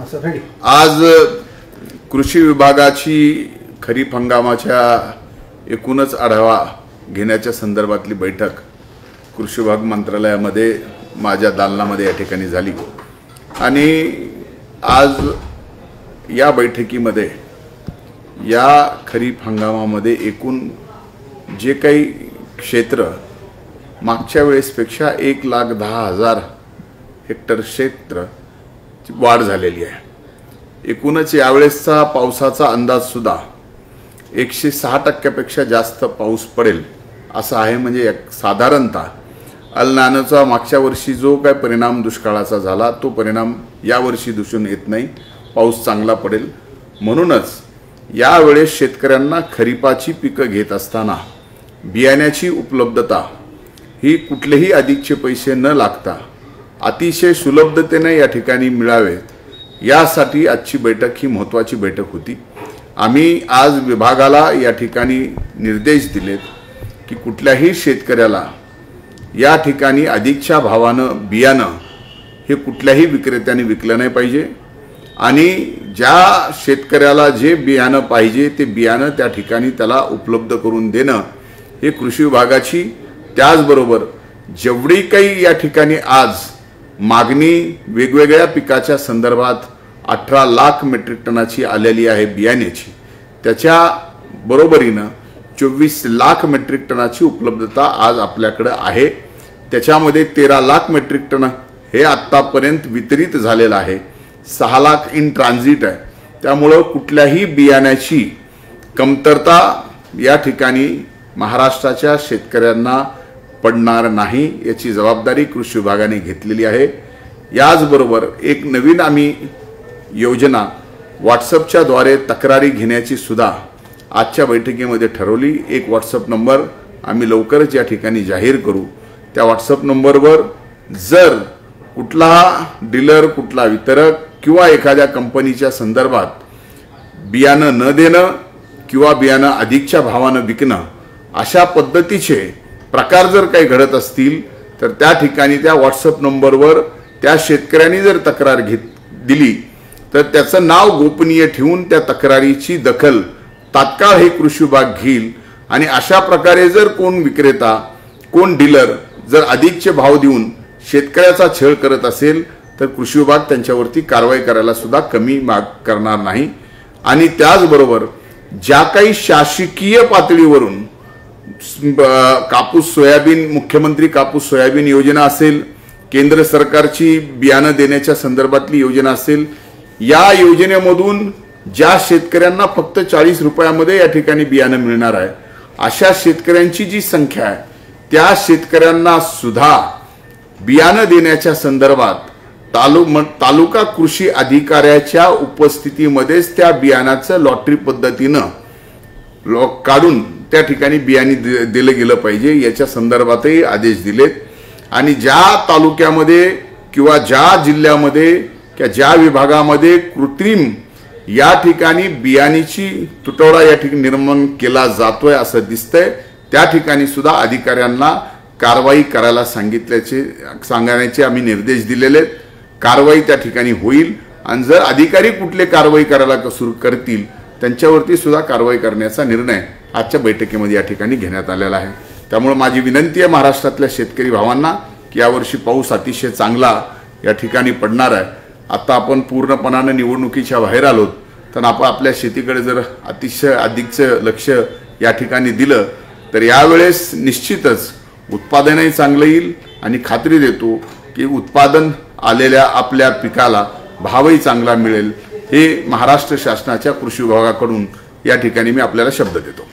आज कृषी विभागाची खरीप हंगामाच्या एकूणच आढावा घेण्याच्या संदर्भातली बैठक कृषी विभाग मंत्रालयामध्ये माझ्या दालनामध्ये या ठिकाणी झाली आणि आज या बैठकीमध्ये या खरीप हंगामामध्ये एकूण जे काही क्षेत्र मागच्या वेळेसपेक्षा 1,10,000 हेक्टर क्षेत्र वाढ झालेली आहे। एकूणच यावेळेसचा पावसाचा अंदाज सुद्धा 106% जास्त पाऊस पडेल असा आहे। म्हणजे साधारणतः अल नानोचा मागच्या वर्षी जो काय परिणाम दुष्काळाचा झाला तो परिणाम यावर्षी दिसून येत नाही। पाऊस चांगला पडेल म्हणूनच यावेळेस शेतकऱ्यांना खरीपाची पिकं घेत असताना बियाण्याची उपलब्धता ही कुठलेही अधिकचे पैसे न लागता अतिशय सुलभतेने या ठिकाणी मिळावेत यासाठी आजची बैठक ही महत्त्वाची बैठक होती। आम्ही आज विभागाला या ठिकाणी निर्देश दिलेत की कुठल्याही शेतकऱ्याला या ठिकाणी अधिकच्या भावानं बियाणं हे कुठल्याही विक्रेत्याने विकलं नाही पाहिजे आणि ज्या शेतकऱ्याला जे बियाणं पाहिजे ते बियाणं त्या ठिकाणी त्याला उपलब्ध करून देणं हे कृषी विभागाची, त्याचबरोबर जेवढी काही या ठिकाणी आज मागणी वेगवेगळ्या पिकाच्या संदर्भात 18 लाख मेट्रिक टनाची आलेली आहे बियाण्याची, त्याच्या बरोबरीनं 24 लाख मेट्रिक टनाची उपलब्धता आज आपल्याकडे आहे। त्याच्यामध्ये 13 लाख मेट्रिक टन हे आतापर्यंत वितरित झालेलं आहे, 6 लाख इन ट्रान्झिट आहे। त्यामुळे कुठल्याही बियाण्याची कमतरता या ठिकाणी महाराष्ट्राच्या शेतकऱ्यांना पडणार नाही याची जबाबदारी कृषी विभागाने घेतलेली आहे। याचबरोबर एक नवीन आम्ही योजना व्हॉट्सअपच्या द्वारे तक्रारी घेण्याची सुद्धा आजच्या बैठकीमध्ये ठरवली। एक व्हॉट्सअप नंबर आम्ही लवकरच या ठिकाणी जाहीर करू। त्या व्हॉट्सअप नंबरवर जर कुठला डीलर, कुठला वितरक किंवा एखाद्या कंपनीच्या संदर्भात बियाणं न देणं किंवा बियाणं अधिकच्या भावानं विकणं अशा पद्धतीचे प्रकार जर काही घडत असतील तर त्या ठिकाणी त्या व्हॉट्सअप नंबरवर त्या शेतकऱ्यांनी जर तक्रार दिली तर त्याचं नाव गोपनीय ठेवून त्या तक्रारीची दखल तात्काळ हे कृषी विभाग घेईल आणि अशा प्रकारे जर कोण विक्रेता, कोण डीलर जर अधिकचे भाव देऊन शेतकऱ्याचा छळ करत असेल तर कृषी विभाग त्यांच्यावरती कारवाई करायला सुद्धा कमी करणार नाही। आणि त्याचबरोबर ज्या काही शासकीय पातळीवरून कापूस सोयाबीन, मुख्यमंत्री कापूस सोयाबीन योजना असेल, केंद्र सरकारची बियाणं देण्याच्या संदर्भातली योजना असेल, या योजनेमधून ज्या शेतकऱ्यांना फक्त 40 रुपयामध्ये या ठिकाणी बियाणं मिळणार आहे अशा शेतकऱ्यांची जी संख्या आहे त्या शेतकऱ्यांना सुद्धा बियाणं देण्याच्या संदर्भात तालुका कृषी अधिकाऱ्याच्या उपस्थितीमध्येच त्या बियाणाचं लॉटरी पद्धतीनं काढून त्या ठिकाणी बियाणे दिलं गेलं पाहिजे याच्या संदर्भातही आदेश दिलेत। आणि ज्या तालुक्यामध्ये किंवा ज्या जिल्ह्यामध्ये किंवा ज्या विभागामध्ये कृत्रिम या ठिकाणी बियाणीची तुटवडा या ठिकाणी निर्माण केला जातोय असं दिसतंय त्या ठिकाणी सुद्धा अधिकाऱ्यांना कारवाई करायला सांगण्याचे आम्ही निर्देश दिलेले आहेत। कारवाई त्या ठिकाणी होईल आणि जर अधिकारी कुठले कारवाई करायला सुरू करतील त्यांच्यावरती सुद्धा कारवाई करण्याचा निर्णय आजच्या बैठकीमध्ये या ठिकाणी घेण्यात आलेला आहे। त्यामुळे माझी विनंती आहे महाराष्ट्रातल्या शेतकरी भावांना की यावर्षी पाऊस अतिशय चांगला या ठिकाणी पडणार आहे। आता आपण पूर्णपणाने निवडणुकीच्या बाहेर आलोत तर आपण आपल्या शेतीकडे जर अतिशय अधिकचं लक्ष या ठिकाणी दिलं तर यावेळेस निश्चितच उत्पादनही चांगलं येईल आणि खात्री देतो की उत्पादन आलेल्या आपल्या पिकाला भावही चांगला मिळेल हे महाराष्ट्र शासनाच्या कृषी विभागाकडून या ठिकाणी मी आपल्याला शब्द देतो।